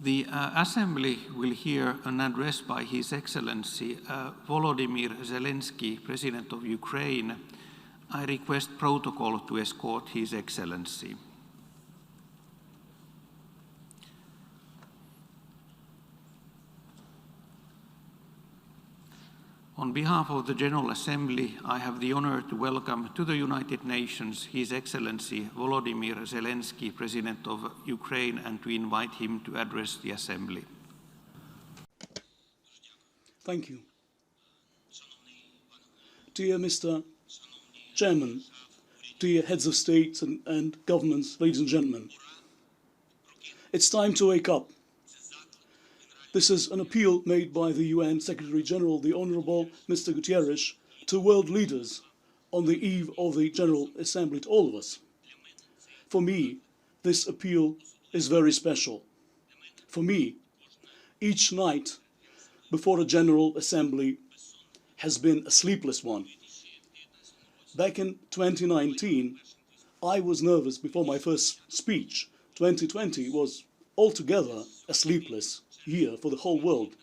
The Assembly will hear an address by His Excellency Volodymyr Zelenskyy, President of Ukraine. I request protocol to escort His Excellency. On behalf of the General Assembly, I have the honor to welcome to the United Nations His Excellency Volodymyr Zelenskyy, President of Ukraine, and to invite him to address the Assembly. Thank you. Dear Mr. Chairman, dear heads of states and governments, ladies and gentlemen, it's time to wake up. This is an appeal made by the UN Secretary-General, the Honourable Mr. Guterres, to world leaders on the eve of the General Assembly, to all of us. For me, this appeal is very special. For me, each night before a General Assembly has been a sleepless one. Back in 2019, I was nervous before my first speech. 2020 was altogether a sleepless year for the whole world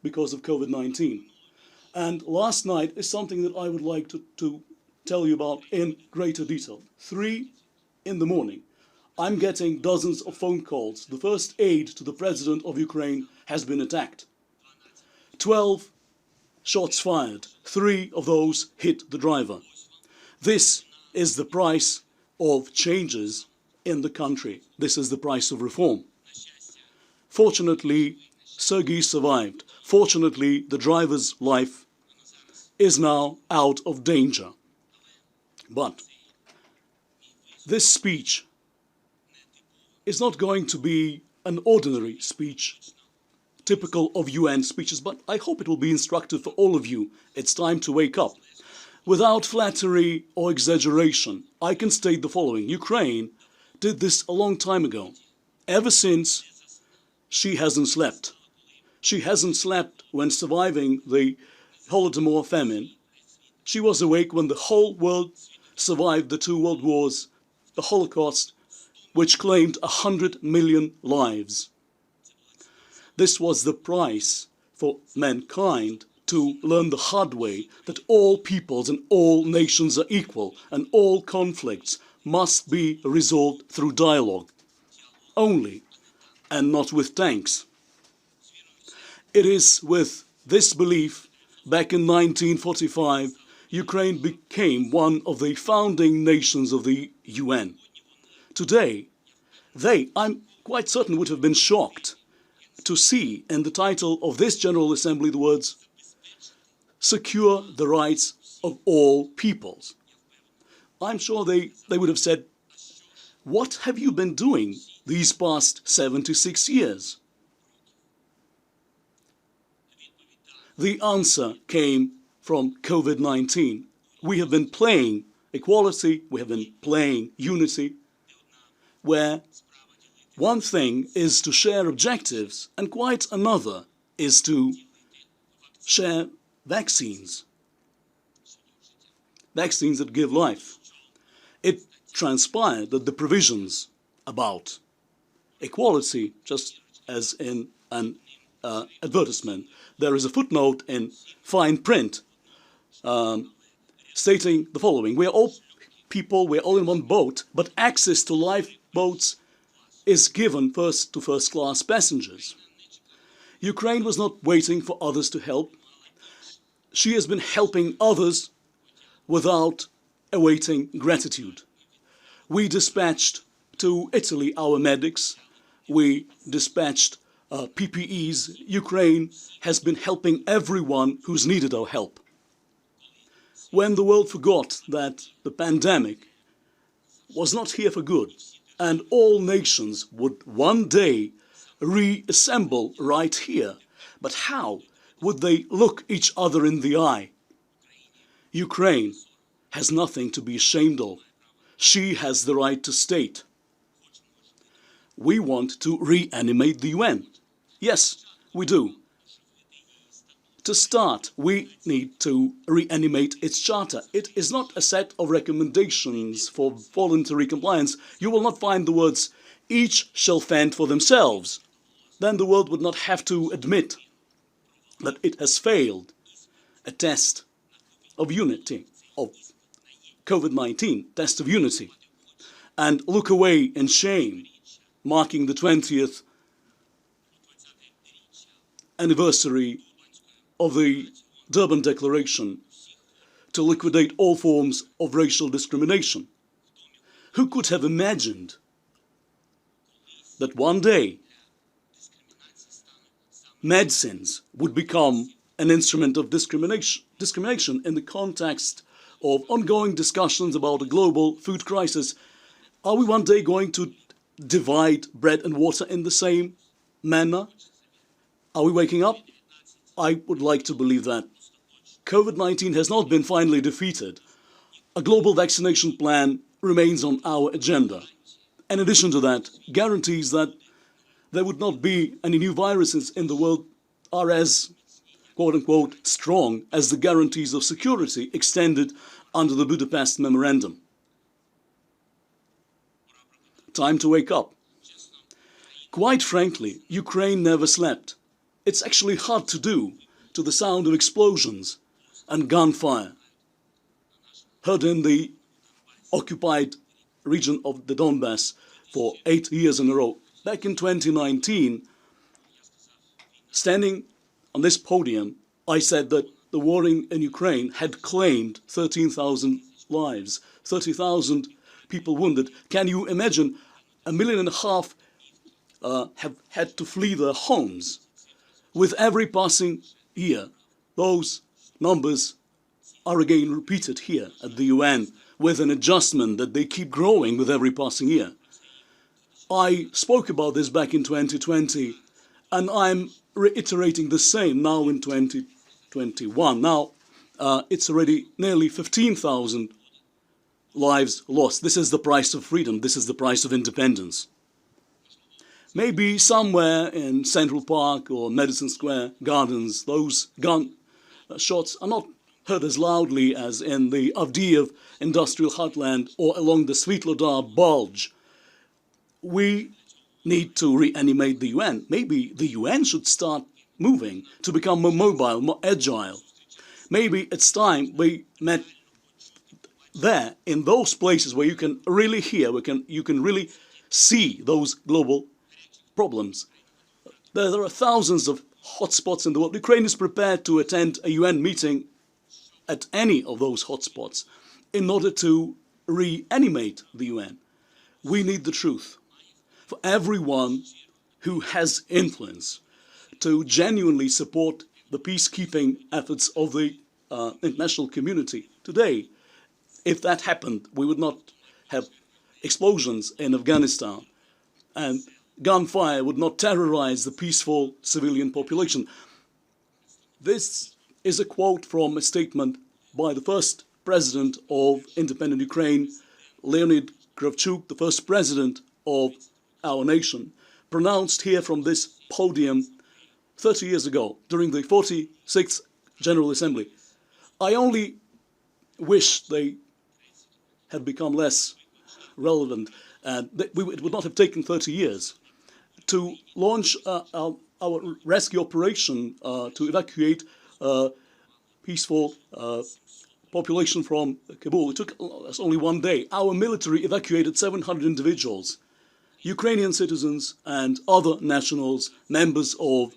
because of COVID-19. And last night is something that I would like to tell you about in greater detail. 3 in the morning, I'm getting dozens of phone calls. The first aide to the President of Ukraine has been attacked. 12 shots fired, 3 of those hit the driver. This is the price of changes in the country. This is the price of reform. Fortunately, Sergei survived. Fortunately, the driver's life is now out of danger. But this speech is not going to be an ordinary speech, typical of UN speeches, but I hope it will be instructive for all of you. It's time to wake up. Without flattery or exaggeration, I can state the following. Ukraine did this a long time ago. Ever since, she hasn't slept. She hasn't slept when surviving the Holodomor famine. She was awake when the whole world survived the 2 world wars, the Holocaust, which claimed 100 million lives. This was the price for mankind to learn the hard way that all peoples and all nations are equal and all conflicts must be resolved through dialogue only, and not with tanks. It is with this belief, back in 1945, Ukraine became one of the founding nations of the UN. Today, I'm quite certain, would have been shocked to see in the title of this General Assembly the words, "Secure the rights of all peoples." I'm sure they would have said, "What have you been doing these past 76 years? The answer came from COVID-19. We have been playing equality, we have been playing unity, where one thing is to share objectives and quite another is to share vaccines. Vaccines that give life. It transpired that the provisions about equality, just as in an advertisement, there is a footnote in fine print stating the following: we are all people, we are all in one boat, but access to lifeboats is given first to first-class passengers. Ukraine was not waiting for others to help. She has been helping others without awaiting gratitude. We dispatched to Italy our medics. We dispatched PPEs. Ukraine has been helping everyone who's needed our help. When the world forgot that the pandemic was not here for good and all nations would one day reassemble right here, but how would they look each other in the eye? Ukraine has nothing to be ashamed of. She has the right to state, we want to reanimate the UN. Yes, we do. To start, we need to reanimate its charter. It is not a set of recommendations for voluntary compliance. You will not find the words, each shall fend for themselves. then the world would not have to admit that it has failed a test of unity, of COVID-19, test of unity, and look away in shame, marking the 20th anniversary of the Durban Declaration to liquidate all forms of racial discrimination. Who could have imagined that one day medicines would become an instrument of discrimination in the context of ongoing discussions about a global food crisis? Are we one day going to divide bread and water in the same manner? Are we waking up? I would like to believe that. COVID-19 has not been finally defeated. A global vaccination plan remains on our agenda. In addition to that, guarantees that there would not be any new viruses in the world are as, quote-unquote, strong as the guarantees of security extended under the Budapest Memorandum. Time to wake up. Quite frankly, Ukraine never slept. It's actually hard to do to the sound of explosions and gunfire heard in the occupied region of the Donbass for 8 years in a row. Back in 2019, standing on this podium, I said that the war in Ukraine had claimed 13,000 lives, 30,000 people wounded. Can you imagine 1.5 million have had to flee their homes? With every passing year, those numbers are again repeated here at the UN with an adjustment that they keep growing with every passing year. I spoke about this back in 2020, and I'm reiterating the same now in 2021. Now, it's already nearly 15,000 lives lost. This is the price of freedom. This is the price of independence. Maybe somewhere in Central Park or Madison Square Gardens, those gun shots are not heard as loudly as in the Avdiivka industrial heartland or along the Svitlodar Bulge. We need to reanimate the UN. Maybe the UN should start moving to become more mobile, more agile. Maybe it's time we met there in those places where you can really hear, you can really see those global problems. There are thousands of hotspots in the world. Ukraine is prepared to attend a UN meeting at any of those hotspots in order to reanimate the UN. We need the truth. For everyone who has influence to genuinely support the peacekeeping efforts of the international community. Today, if that happened, we would not have explosions in Afghanistan, and gunfire would not terrorize the peaceful civilian population. This is a quote from a statement by the first president of independent Ukraine, Leonid Kravchuk, the first president of our nation, pronounced here from this podium 30 years ago during the 46th General Assembly. I only wish they had become less relevant, and it would not have taken 30 years to launch our rescue operation to evacuate peaceful population from Kabul. It took us only one day. Our military evacuated 700 individuals, Ukrainian citizens and other nationals, members of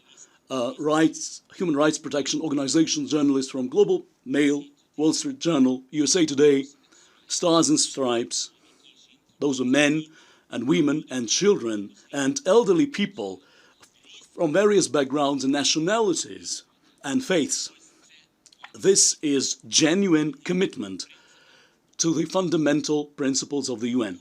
human rights protection organizations, journalists from Global Mail, Wall Street Journal, USA Today, Stars and Stripes. Those are men and women and children and elderly people from various backgrounds and nationalities and faiths. This is genuine commitment to the fundamental principles of the UN.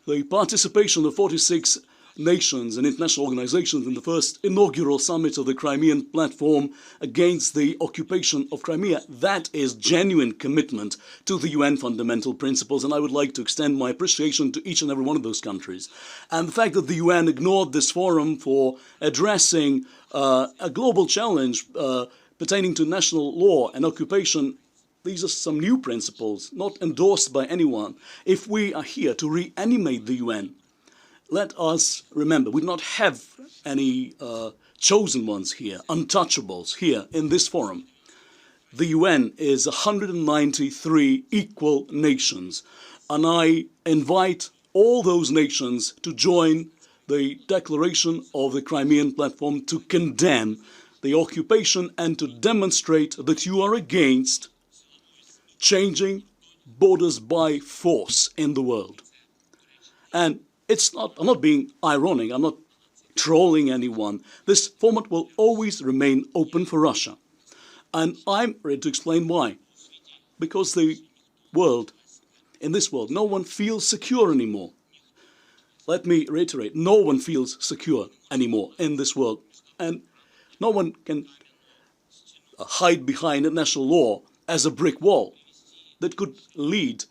The participation of 46 nations and international organizations in the first inaugural summit of the Crimean Platform against the occupation of Crimea, that is genuine commitment to the UN fundamental principles, and I would like to extend my appreciation to each and every one of those countries. And the fact that the UN ignored this forum for addressing a global challenge pertaining to national law and occupation, these are some new principles, not endorsed by anyone. If we are here to reanimate the UN, let us remember, we do not have any chosen ones here, untouchables here in this forum. The UN is 193 equal nations, and I invite all those nations to join the declaration of the Crimean Platform to condemn the occupation and to demonstrate that you are against changing borders by force in the world. And I'm not being ironic, I'm not trolling anyone. This format will always remain open for Russia. And I'm ready to explain why. Because in this world, no one feels secure anymore. Let me reiterate, no one feels secure anymore in this world. And no one can hide behind international law as a brick wall that could lead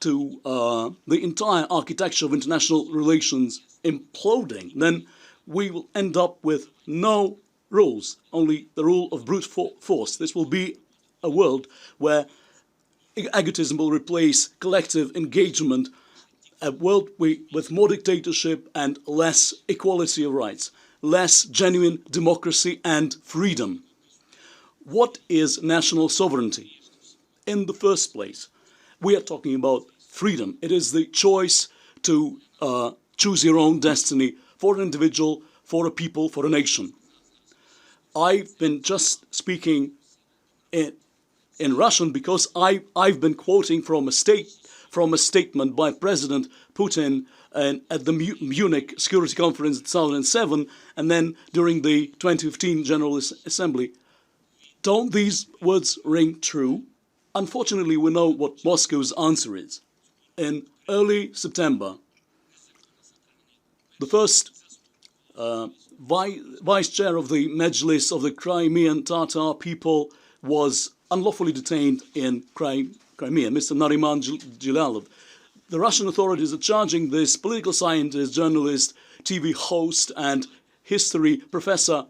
to the entire architecture of international relations imploding. Then we will end up with no rules, only the rule of brute force. This will be a world where egotism will replace collective engagement, a world with more dictatorship and less equality of rights, less genuine democracy and freedom. What is national sovereignty? In the first place, we are talking about freedom. It is the choice to choose your own destiny for an individual, for a people, for a nation. I've been just speaking in Russian because I've been quoting from a statement by President Putin at the Munich Security Conference in 2007, and then during the 2015 General Assembly. Don't these words ring true? Unfortunately, we know what Moscow's answer is. In early September, the first vice chair of the Mejlis of the Crimean Tatar people was unlawfully detained in Crimea, Mr. Nariman Jilalov. The Russian authorities are charging this political scientist, journalist, TV host, and history professor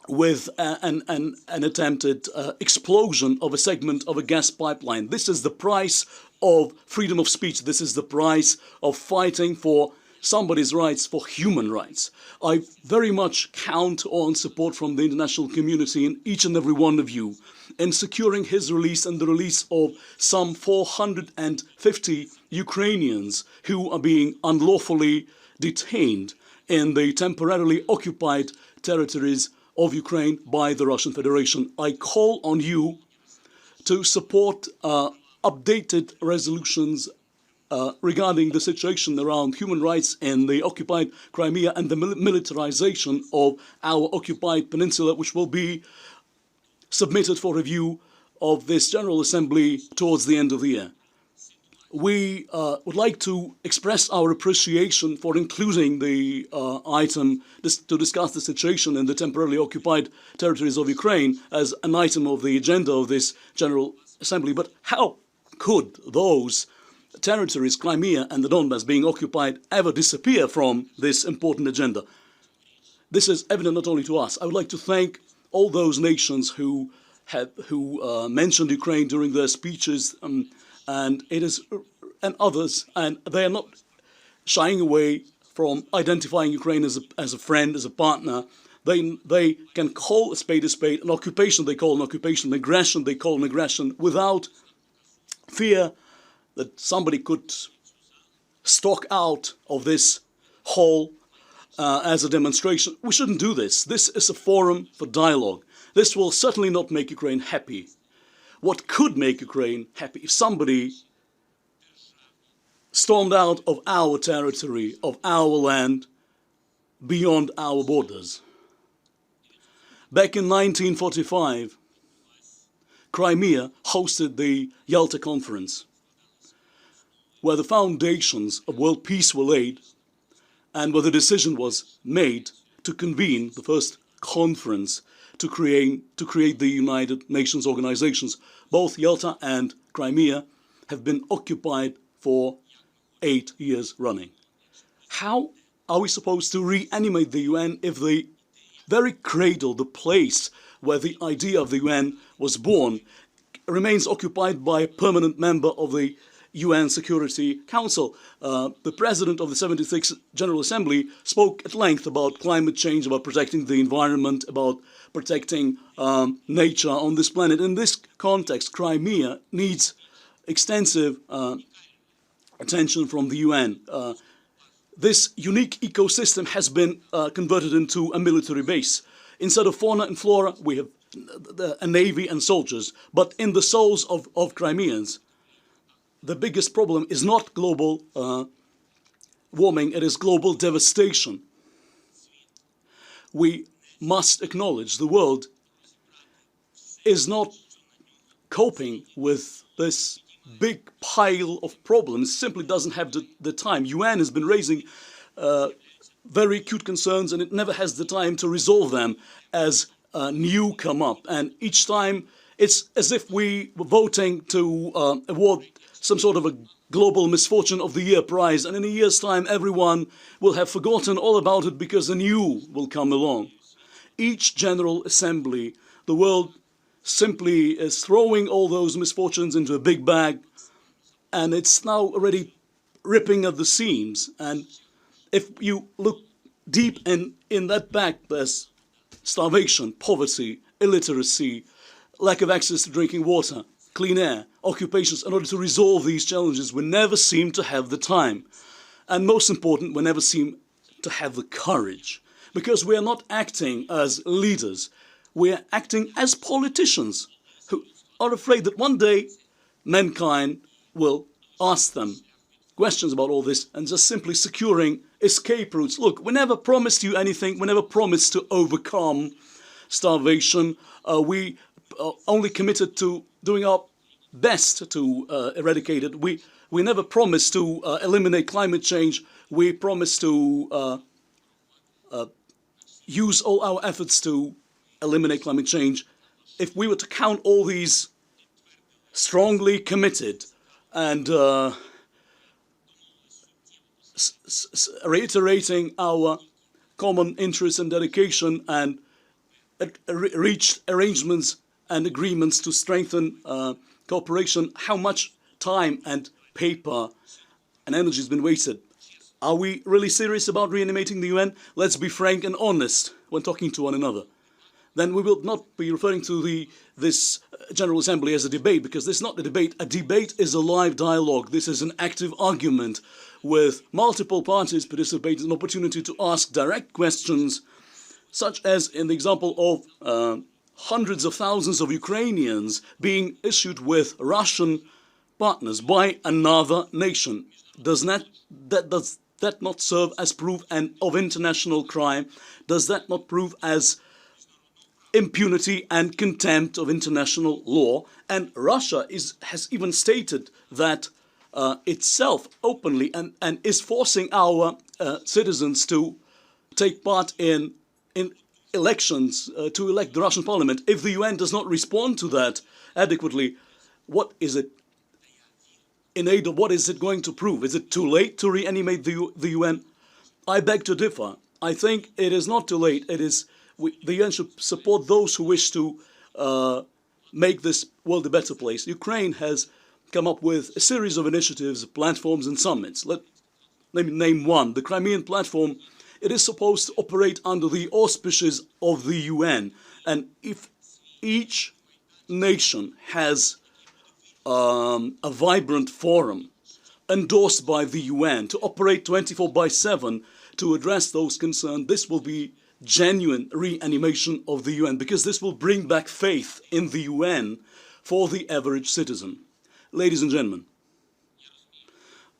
with an attempted explosion of a segment of a gas pipeline. This is the price of freedom of speech. This is the price of fighting for somebody's rights, for human rights. I very much count on support from the international community and each and every one of you in securing his release and the release of some 450 Ukrainians who are being unlawfully detained in the temporarily occupied territories of Ukraine by the Russian Federation. I call on you to support updated resolutions regarding the situation around human rights in the occupied Crimea and the militarization of our occupied peninsula, which will be submitted for review of this General Assembly towards the end of the year. We would like to express our appreciation for including the item to discuss the situation in the temporarily occupied territories of Ukraine as an item of the agenda of this General Assembly. But how could those territories, Crimea and the Donbass being occupied, ever disappear from this important agenda? This is evident not only to us. I would like to thank all those nations who mentioned Ukraine during their speeches, and others, and they are not shying away from identifying Ukraine as a friend, as a partner. They can call a spade, an occupation they call an occupation, an aggression they call an aggression, without fear that somebody could stalk out of this hall as a demonstration. We shouldn't do this. This is a forum for dialogue. This will certainly not make Ukraine happy. What could make Ukraine happy if somebody stormed out of our territory, of our land, beyond our borders. Back in 1945, Crimea hosted the Yalta Conference, where the foundations of world peace were laid and where the decision was made to convene the first conference to create the United Nations organizations. Both Yalta and Crimea have been occupied for 8 years running. How are we supposed to reanimate the UN if the very cradle, the place where the idea of the UN was born, remains occupied by a permanent member of the UN Security Council. The president of the 76th General Assembly spoke at length about climate change, about protecting the environment, about protecting nature on this planet. In this context, Crimea needs extensive attention from the UN. This unique ecosystem has been converted into a military base. Instead of fauna and flora, we have a navy and soldiers. But in the souls of Crimeans, the biggest problem is not global warming, it is global devastation. We must acknowledge the world is not coping with this big pile of problems, simply doesn't have the time. UN has been raising very acute concerns, and it never has the time to resolve them as new come up. And each time it's as if we were voting to award some sort of a global misfortune of the year prize, and in a year's time everyone will have forgotten all about it because a new will come along. Each General Assembly, the world simply is throwing all those misfortunes into a big bag, and it's now already ripping at the seams. And if you look deep in that bag, there's starvation, poverty, illiteracy, lack of access to drinking water, clean air, occupations. In order to resolve these challenges, we never seem to have the time. And most important, we never seem to have the courage, because we are not acting as leaders. We are acting as politicians who are afraid that one day mankind will ask them questions about all this, and just simply securing escape routes. Look, we never promised you anything. We never promised to overcome starvation. We only committed to doing our best to eradicate it. We never promised to eliminate climate change. We promised to use all our efforts to eliminate climate change. If we were to count all these strongly committed and reiterating our common interest and dedication, and reached arrangements and agreements to strengthen cooperation, how much time and paper and energy has been wasted? Are we really serious about reanimating the UN? Let's be frank and honest when talking to one another. Then we will not be referring to this General Assembly as a debate, because this is not a debate. A debate is a live dialogue. This is an active argument with multiple parties participating, an opportunity to ask direct questions, such as in the example of hundreds of thousands of Ukrainians being issued with Russian partners by another nation. Does that not serve as proof of international crime? Does that not prove as impunity and contempt of international law? And Russia has even stated that itself openly, and is forcing our citizens to take part in elections to elect the Russian parliament. If the UN does not respond to that adequately, what is it in aid of? What is it going to prove? Is it too late to reanimate the UN? I beg to differ. I think it is not too late. The UN should support those who wish to make this world a better place. Ukraine has come up with a series of initiatives, platforms and summits. Let me name one. The Crimean platform. It is supposed to operate under the auspices of the UN. And if each nation has a vibrant forum endorsed by the UN to operate 24/7 to address those concerns, this will be genuine reanimation of the UN, because this will bring back faith in the UN for the average citizen. Ladies and gentlemen,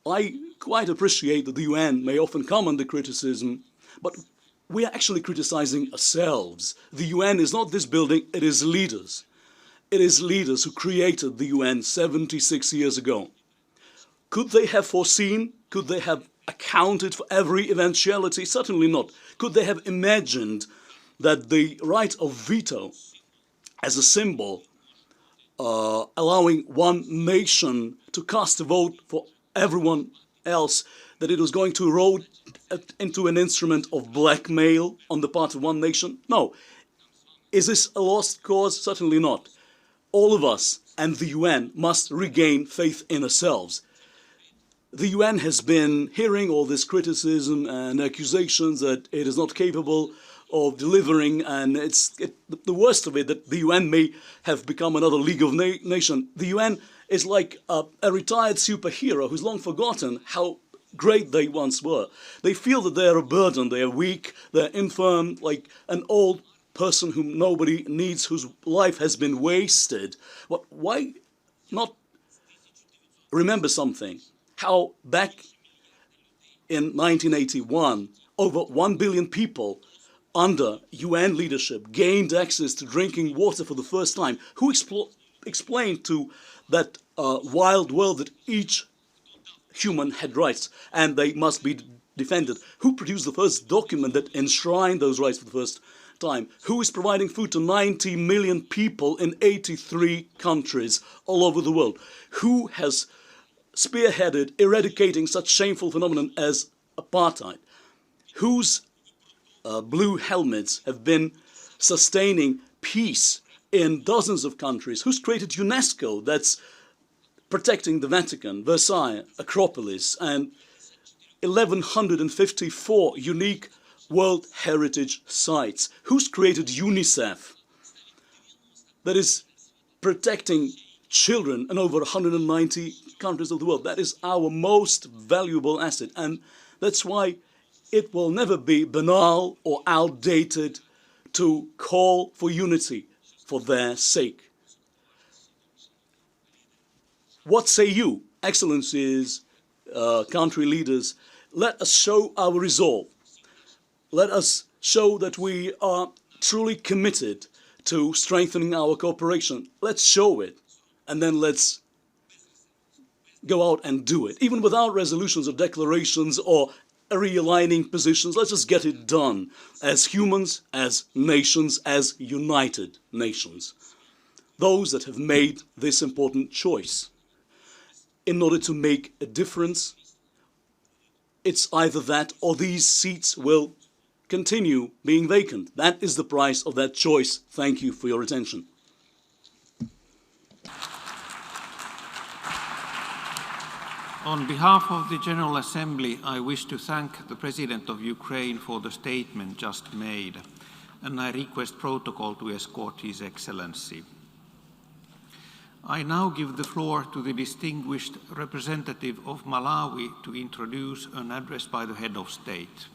I quite appreciate that the UN may often come under criticism, but we are actually criticizing ourselves. The UN is not this building, it is leaders. It is leaders who created the UN 76 years ago. Could they have foreseen? Could they have accounted for every eventuality? Certainly not. Could they have imagined that the right of veto as a symbol allowing one nation to cast a vote for everyone else, that it was going to erode into an instrument of blackmail on the part of one nation? No. Is this a lost cause? Certainly not. All of us and the UN must regain faith in ourselves. the UN has been hearing all this criticism and accusations that it is not capable of delivering, and the worst of it, that the UN may have become another League of Nations. The UN is like a retired superhero who's long forgotten how great they once were. They feel that they are a burden, they are weak, they're infirm, like an old person whom nobody needs, whose life has been wasted. But why not remember something? How back in 1981, over 1 billion people under UN leadership gained access to drinking water for the first time. Who explained to that wild world that each human had rights and they must be defended? Who produced the first document that enshrined those rights for the first time? Who is providing food to 90 million people in 83 countries all over the world? Who has spearheaded eradicating such shameful phenomenon as apartheid? Whose blue helmets have been sustaining peace in dozens of countries? Who's created UNESCO that's protecting the Vatican, Versailles, Acropolis, and 1,154 unique World Heritage Sites? Who's created UNICEF that is protecting children in over 190 countries of the world? That is our most valuable asset, and that's why it will never be banal or outdated to call for unity for their sake. What say you, Excellencies, country leaders? Let us show our resolve. Let us show that we are truly committed to strengthening our cooperation. Let's show it, and then let's go out and do it. Even without resolutions or declarations or realigning positions, let's just get it done as humans, as nations, as united nations. Those that have made this important choice in order to make a difference, it's either that or these seats will continue being vacant. That is the price of that choice. Thank you for your attention. On behalf of the General Assembly, I wish to thank the President of Ukraine for the statement just made, and I request protocol to escort His Excellency. I now give the floor to the distinguished representative of Malawi to introduce an address by the Head of State.